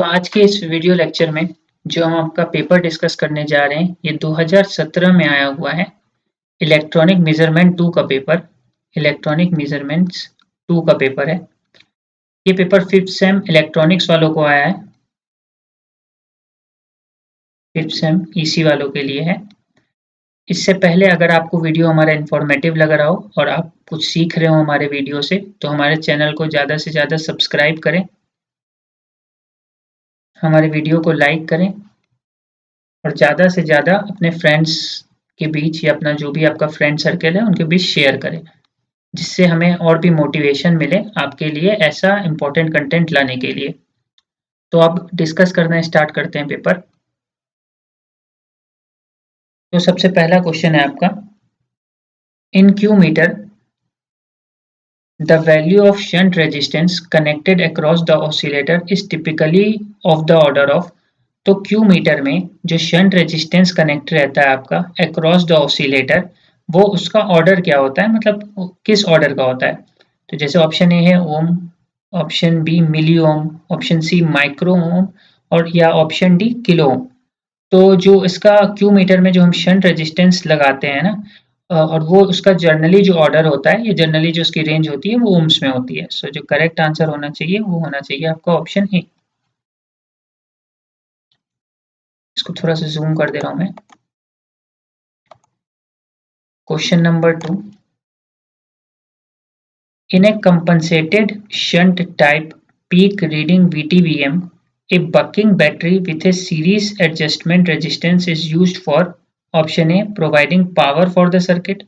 तो आज के इस वीडियो लेक्चर में जो हम आपका पेपर डिस्कस करने जा रहे हैं ये 2017 में आया हुआ है। इलेक्ट्रॉनिक मेजरमेंट 2 का पेपर, इलेक्ट्रॉनिक मेजरमेंट्स 2 का पेपर है। ये पेपर 5th सेम इलेक्ट्रॉनिक्स वालों को आया है, 5th सेम ईसी वालों के लिए है। इससे पहले अगर आपको वीडियो हमारा इन्फॉर्मेटिव लग रहा हो और आप कुछ सीख रहे हो हमारे वीडियो से, तो हमारे चैनल को ज़्यादा से ज़्यादा सब्सक्राइब करें, हमारे वीडियो को लाइक करें और ज़्यादा से ज़्यादा अपने फ्रेंड्स के बीच या अपना जो भी आपका फ्रेंड सर्कल है उनके बीच शेयर करें, जिससे हमें और भी मोटिवेशन मिले आपके लिए ऐसा इम्पोर्टेंट कंटेंट लाने के लिए। तो अब डिस्कस करना स्टार्ट करते हैं पेपर। तो सबसे पहला क्वेश्चन है आपका, in Q meter the value of shunt resistance connected across the oscillator is typically of the order of। तो क्यू मीटर में जो शंट रेजिस्टेंस कनेक्ट रहता है आपका अक्रॉस द ऑसिलेटर, वो उसका ऑर्डर क्या होता है, मतलब किस ऑर्डर का होता है। तो जैसे ऑप्शन ए है ओम, ऑप्शन बी मिली ओम, ऑप्शन सी माइक्रो ओम और या ऑप्शन डी किलो ओम। तो जो इसका क्यू मीटर में जो हम शंट रेजिस्टेंस लगाते हैं ना, और वो उसका जर्नली जो ऑर्डर होता है, ये जर्नली जो उसकी रेंज होती है वो ओम्स में होती है। सो जो करेक्ट आंसर होना चाहिए वो होना चाहिए आपका ऑप्शन ए। इसको थोड़ा सा जूम कर दे रहा हूं मैं। Question number 2, in a compensated shunt type peak reading VTVM, a bucking battery with a series adjustment resistance is used for option A providing power for the circuit,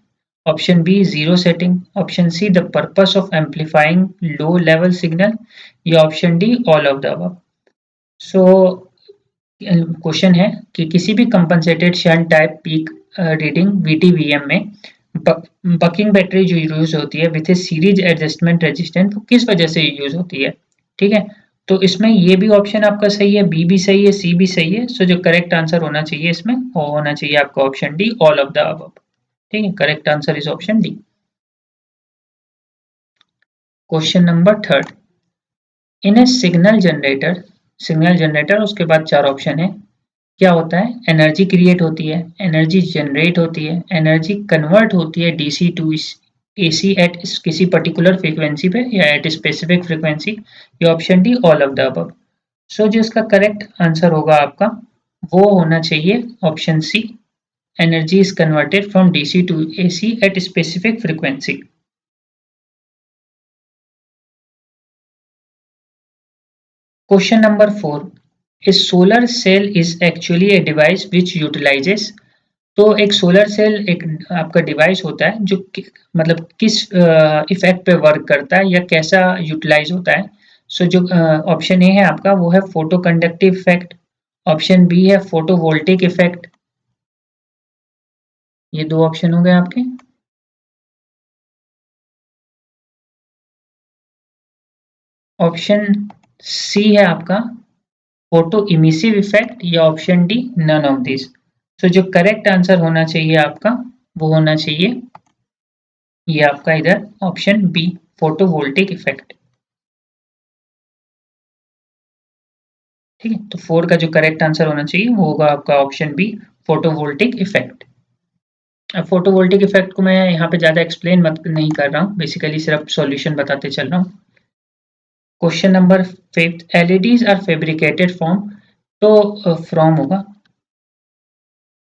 option B zero setting, option C the purpose of amplifying low level signal या option D all of the above। So question है कि किसी भी compensated shunt type peak reading VTVM में baking battery जो use होती है with A series adjustment resistance, वो किस वजह से यूज होती है। ठीक है, तो इसमें ये भी ऑप्शन आपका सही है, बी भी सही है, सी भी सही है। सो जो करेक्ट आंसर होना चाहिए इसमें वो होना चाहिए आपका option D, all of the above. ठीक है, correct answer is option D. Question number 3, in A signal generator उसके बाद 4 ऑप्शन है। क्या होता है, एनर्जी क्रिएट होती है, एनर्जी जनरेट होती है, एनर्जी कन्वर्ट होती है डीसी टू एसी एट किसी पर्टिकुलर फ्रीक्वेंसी पे या एट स्पेसिफिक फ्रीक्वेंसी, या option D all of the above. So जो इसका करेक्ट आंसर होगा आपका वो होना चाहिए option C, energy is converted from DC to AC at specific frequency. Question number 4, a solar cell is actually a device which utilizes। तो एक solar cell एक आपका डिवाइस होता है जो मतलब किस इफेक्ट पे वर्क करता है या कैसा यूटिलाइज होता है। सो जो ऑप्शन ए है आपका वो है photo conductive effect, option B है फोटोवोल्टिक इफेक्ट। ये 2 ऑप्शन हो गए आपके। ऑप्शन सी है आपका फोटो इमिसिव इफेक्ट या option D none of this. तो जो करेक्ट आंसर होना चाहिए आपका वो होना चाहिए ये आपका इधर ऑप्शन बी, फोटोवोल्टिक इफेक्ट। ठीक है, तो 4 का जो करेक्ट आंसर होना चाहिए वो होगा आपका ऑप्शन बी, फोटोवोल्टिक इफेक्ट। अब फोटोवोल्टिक इफेक्ट को मैं यहाँ पे ज़्यादा एक्सप्लेन मत नहीं कर रहा हूँ, बेसिकली सिर्फ सॉल्यूशन बताते चल रहा हूँ। Question number 5, LEDs are fabricated from. तो फ्रॉम होगा,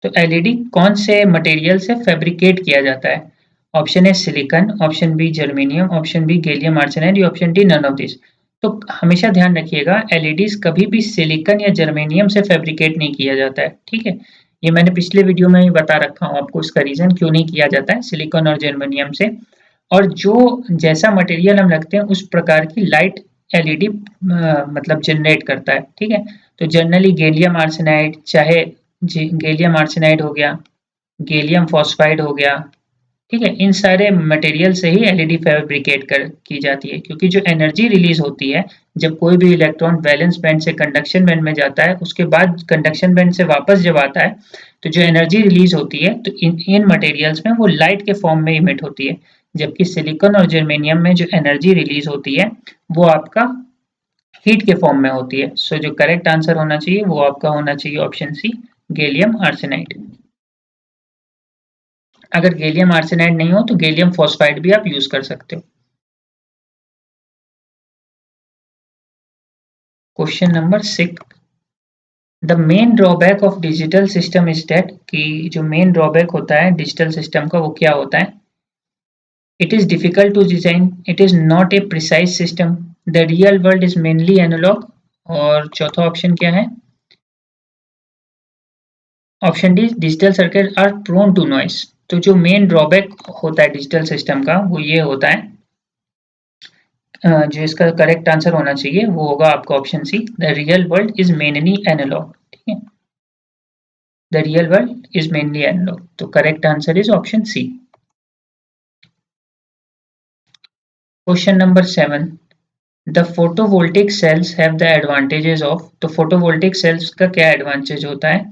तो एलईडी कौन से मटेरियल से फैब्रिकेट किया जाता है। Option A silicon, option B germanium, option B gallium arsenide या option D none of this. तो हमेशा ध्यान रखिएगा एलईडीज कभी भी सिलिकॉन या जर्मेनियम से फैब्रिकेट नहीं किया जाता है। ठीक है, ये मैंने पिछले वीडियो में ही बता रखा हूँ आपको इसका रीजन क्यों नहीं किया जाता है सिलिकॉन और जर्मेनियम से। और जो जैसा मटेरियल हम रखते हैं उस प्रकार की लाइट एलईडी मतलब जनरेट करता है। ठीक है, तो जनरली गैलियम आर्सेनाइड, चाहे गैलियम आर्सेनाइड हो गया, गैलियम फॉस्फाइड हो गया, ठीक है, इन सारे मटेरियल से ही एलईडी फैब्रिकेट की जाती है। क्योंकि जो एनर्जी रिलीज होती है जब कोई भी इलेक्ट्रॉन वैलेंस बैंड से कंडक्शन बैंड में जाता है, उसके बाद कंडक्शन बैंड से वापस जब आता है तो जो एनर्जी रिलीज होती है तो इन मटेरियल्स में वो लाइट के फॉर्म में इमिट होती है। जबकि सिलिकॉन और जर्मेनियम में जो एनर्जी रिलीज होती है वो आपका हीट के फॉर्म में होती है। सो जो करेक्ट आंसर होना चाहिए वो आपका होना चाहिए ऑप्शन सी, गैलियम आर्सेनाइड। अगर गैलियम आर्सेनाइड नहीं हो तो गैलियम फॉस्फाइड भी आप यूज कर सकते हो। Question number 6, the main drawback of digital system is that, कि जो मेन ड्रॉबैक होता है डिजिटल सिस्टम का वो क्या होता है? It is difficult to design, it is not a precise system, the real world is mainly analogue, और चौथा ऑप्शन क्या है? Option D, digital circuit are prone to noise. तो जो मेन ड्रॉबैक होता है डिजिटल सिस्टम का वो ये होता है, जो इसका करेक्ट आंसर होना चाहिए वो होगा आपका option C, the real world is mainly analog. ठीक है, the real world is mainly analog, तो correct answer is option C. Question number 7, the photovoltaic cells have the advantages of, तो फोटोवोल्टिक सेल्स का क्या एडवांटेज होता है?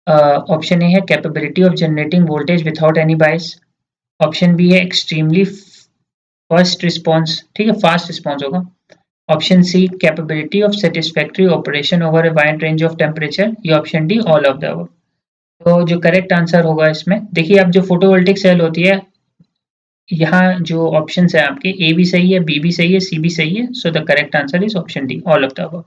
Option A है capability of generating voltage without any bias, option B है extremely first response, ठीक है fast response होगा, option C capability of satisfactory operation over a wide range of temperature, या option D all of the above. तो जो correct answer होगा इसमें, देखिए अब जो फोटोवोल्टिक सेल होती है, यहाँ जो ऑप्शन है आपके ए भी सही है, बी भी सही है, सी भी सही है, so the correct answer is option D, all of the above.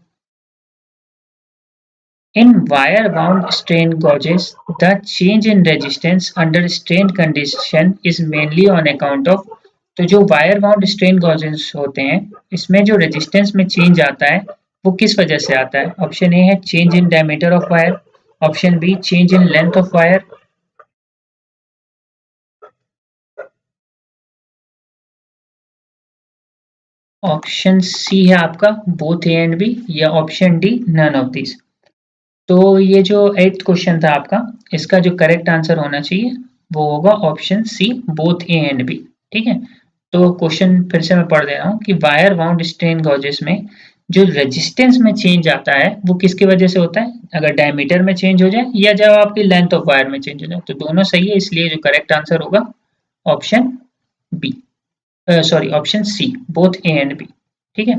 In wire-wound strain gauges, the change in resistance under strained condition is mainly on account of, तो जो वायर बाउंड स्ट्रेन गॉजेस होते हैं इसमें जो रेजिस्टेंस में change आता है वो किस वजह से आता है? ऑप्शन ए है change in diameter of wire, option B change in length of wire, option C है आपका बोथ ए एंड बी, या option D none of this. तो ये जो 8th क्वेश्चन था आपका, इसका जो करेक्ट आंसर होना चाहिए वो होगा option C, both A and B. ठीक है, तो क्वेश्चन फिर से मैं पढ़ दे रहा हूँ कि वायर बाउंड स्ट्रेन गॉजेस में जो रेजिस्टेंस में चेंज आता है वो किसकी वजह से होता है? अगर डायमीटर में चेंज हो जाए या जब आपकी लेंथ ऑफ वायर में चेंज हो जाए, तो दोनों सही है, इसलिए जो करेक्ट आंसर होगा option B, sorry option C, both A and B. ठीक है,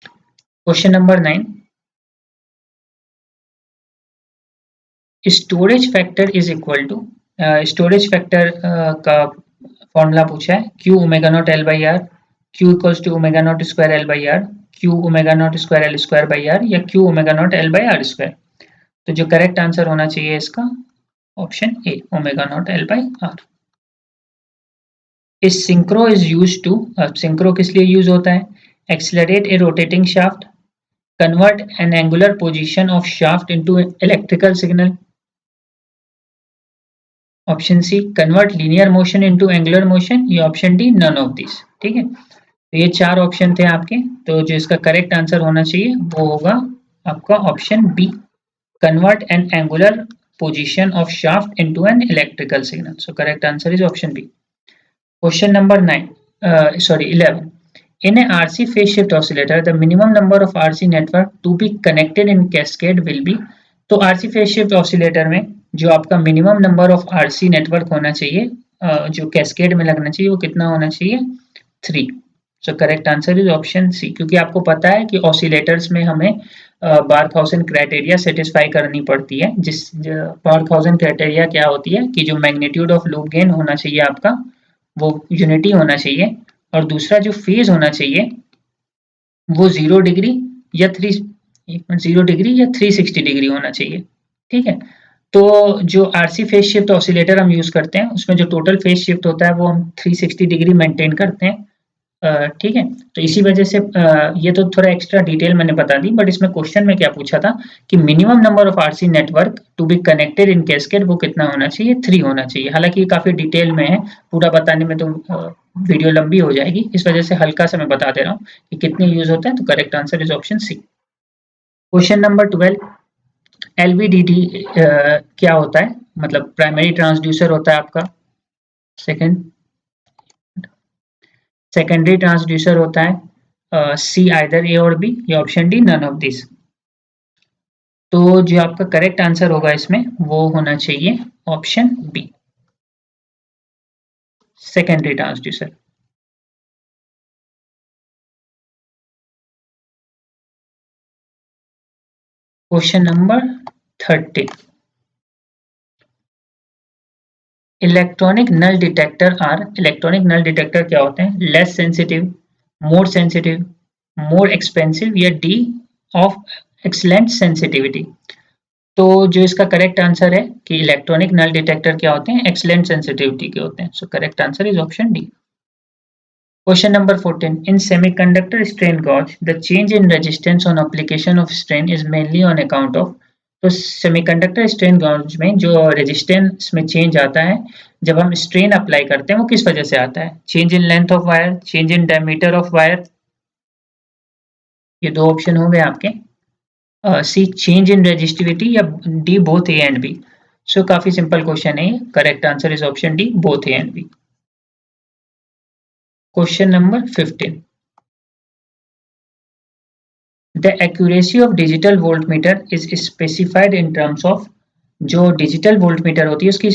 question number 9, storage factor is equal to, storage factor का फॉर्मूला पूछा है, Q omega not L by R, Q equals to omega naught square L by R, Q omega naught square L square by R, या Q omega not L by R square. तो जो correct answer होना चाहिए इसका option A, omega not L by R. इस synchro is use to, अब synchro किस लिए यूज होता है? Accelerate a rotating shaft, convert an angular position of shaft into electrical signal, option C convert linear motion into angular motion, या option D none of this. ठीक है, तो ये चार ऑप्शन थे आपके, तो जो इसका करेक्ट आंसर होना चाहिए वो होगा आपका option B, convert an angular position of shaft into an electrical signal. So correct answer is option B. Question number 9, sorry 11. In a RC phase shift oscillator, the minimum number of RC network to be connected in cascade will be, तो RC phase shift oscillator में जो आपका minimum number of RC network होना चाहिए, जो cascade में लगना चाहिए, वो कितना होना चाहिए? 3। So correct answer is option C, क्योंकि आपको पता है कि ऑसिलेटर्स में हमें बारखाउसेन क्राइटेरिया सेटिस्फाई करनी पड़ती है, जिस बारखाउसेन क्राइटेरिया क्या होती है कि जो मैग्नीट्यूड ऑफ लूप गेन होना चाहिए आपका वो यूनिटी होना चाहिए, और दूसरा जो फेज होना चाहिए वो 0 डिग्री या 0 डिग्री या 360 डिग्री होना चाहिए। ठीक है, तो जो आरसी फेज शिफ्ट ऑसिलेटर हम यूज करते हैं उसमें जो टोटल फेज शिफ्ट होता है वो हम 360 डिग्री मेंटेन करते हैं। ठीक है, तो इसी वजह से ये तो थोड़ा एक्स्ट्रा डिटेल मैंने बता दी, बट इसमें क्वेश्चन में क्या पूछा था कि minimum number of RC network to be connected in cascade वो कितना होना चाहिए? 3 होना चाहिए। हालांकि ये काफी डिटेल में है, पूरा बताने में तो वीडियो लंबी हो जाएगी, इस वजह से हल्का सा मैं बता दे रहा हूँ कि कितने यूज होता है। तो correct answer is option C. Question number 12, LVDT क्या होता है? मतलब प्राइमरी ट्रांसड्यूसर होता है आपका, सेकंड सेकेंडरी ट्रांसड्यूसर होता है, सी आइदर ए और बी, या option D none of this. तो जो आपका करेक्ट आंसर होगा इसमें वो होना चाहिए option B, secondary transducer. Question number 13, electronic null detector are, electronic null detector क्या होते हैं? Less sensitive, more sensitive, more expensive या डी ऑफ एक्सलेंट सेंसिटिविटी। तो जो इसका करेक्ट आंसर है कि इलेक्ट्रॉनिक नल डिटेक्टर क्या होते हैं? एक्सलेंट सेंसिटिविटी के होते हैं। सो correct answer is option D. Question number 14. In semiconductor strain gauge, the change in resistance on application of strain is mainly on account of, तो semiconductor strain gauge में जो resistance में चेंज आता है जब हम स्ट्रेन अप्लाई करते हैं वो किस वजह से आता है? Change in length of wire, change in diameter of wire, ये दो ऑप्शन हो गए आपके। सी चेंज इन रेजिस्टिविटी या D both A and B. So काफी सिंपल क्वेश्चन है, correct answer is option D both A and B. Question number 15, the accuracy of digital voltmeter is specified in terms of, जो digital voltmeter होती है उसकी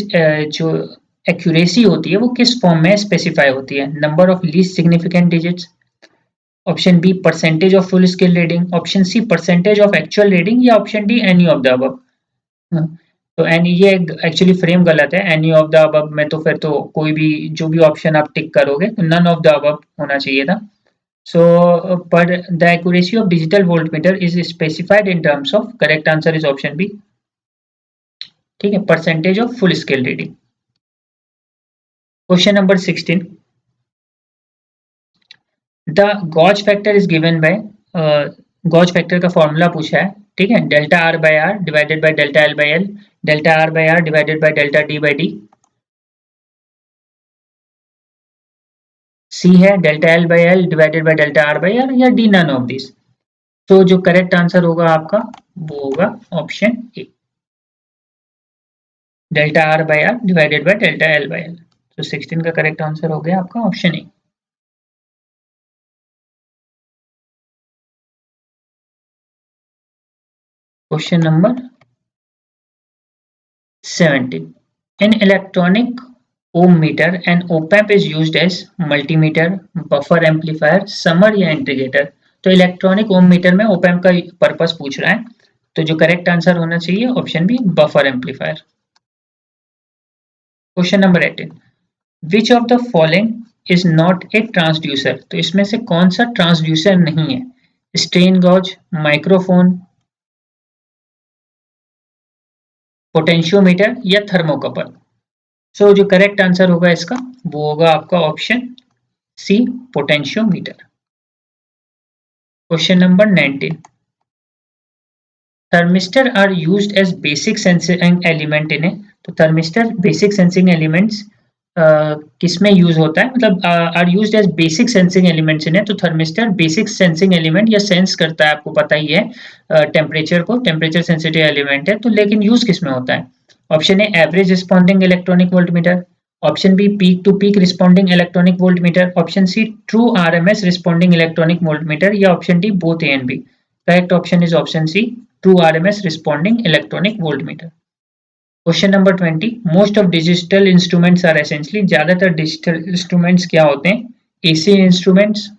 जो accuracy होती है वो किस फॉर्म में स्पेसिफाई होती है? Number of least significant digits, option B percentage of full scale reading, option C percentage of actual reading या option D any of the above. तो एनी, ये एक्चुअली फ्रेम गलत है, एनी ऑफ द अबव में तो फिर तो कोई भी जो भी ऑप्शन आप टिक करोगे तो नन ऑफ द अबव होना चाहिए था। So, but the accuracy of digital voltmeter is specified in terms of, correct answer is option B, ठीक है, percentage of full scale reading। Question number 16, the gauge factor is given by, gauge factor का formula पूछा है, ठीक है, delta R by R divided by delta L by L, delta R by R divided by delta D by D, C है delta L by L divided by delta R by R या D none of this. तो जो correct answer होगा आपका वो होगा option A, delta R by R divided by delta L by L. तो 16 का करेक्ट आंसर हो गया आपका option A. Question number 17, in electronic ohm meter an op amp is used as multimeter, buffer amplifier, summer या integrator. तो electronic ohm meter में op amp का purpose पूछ रहा है, तो जो करेक्ट आंसर होना चाहिए option B buffer amplifier. Question number 18, which of the following is not a transducer. तो इसमें से कौन सा ट्रांसड्यूसर नहीं है? स्ट्रेन गॉज, माइक्रोफोन, पोटेंशियोमीटर या थर्मोकपल। सो जो करेक्ट आंसर होगा इसका वो होगा आपका option C potentiometer. Question number 19, thermistor are used as basic sensing element in a. तो थर्मिस्टर बेसिक सेंसिंग एलिमेंट्स किसमें यूज होता है, मतलब are used as basic sensing elements in a. तो थर्मिस्टर बेसिक सेंसिंग एलिमेंट या sense करता है, आपको पता ही है टेम्परेचर को, टेम्परेचर सेंसिटिव एलिमेंट है। तो लेकिन यूज किसमें होता है? Option A average responding electronic voltmeter, option B peak to peak responding electronic voltmeter, option C true RMS responding electronic voltmeter या option D both A and B. Correct option is option C true RMS responding electronic voltmeter. Question number 20, most of digital instruments are essentially, ज्यादातर digital instruments क्या होते हैं? AC instruments,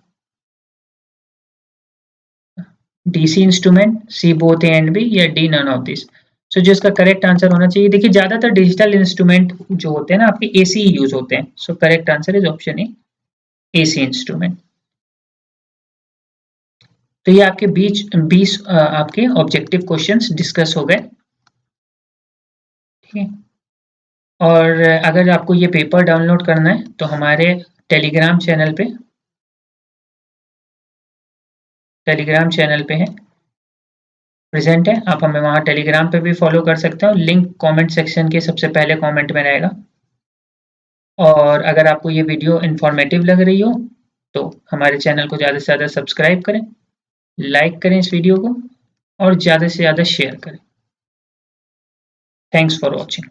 DC instrument, C both A and B या D none of this. सो जो इसका correct answer होना चाहिए, देखिए ज्यादातर डिजिटल इंस्ट्रूमेंट जो होते हैं ना आपके एसी यूज होते हैं। सो correct answer is option A AC instrument. तो ये आपके 20 आपके ऑब्जेक्टिव क्वेश्चंस डिस्कस हो गए, ठीक है। और अगर आपको ये पेपर डाउनलोड करना है तो हमारे टेलीग्राम चैनल पे है, प्रेजेंट है। आप हमें वहाँ टेलीग्राम पे भी फॉलो कर सकते हो, लिंक कमेंट सेक्शन के सबसे पहले कमेंट में रहेगा। और अगर आपको ये वीडियो इन्फॉर्मेटिव लग रही हो तो हमारे चैनल को ज़्यादा से ज़्यादा सब्सक्राइब करें, लाइक करें इस वीडियो को और ज़्यादा से ज़्यादा शेयर करें। Thanks for watching.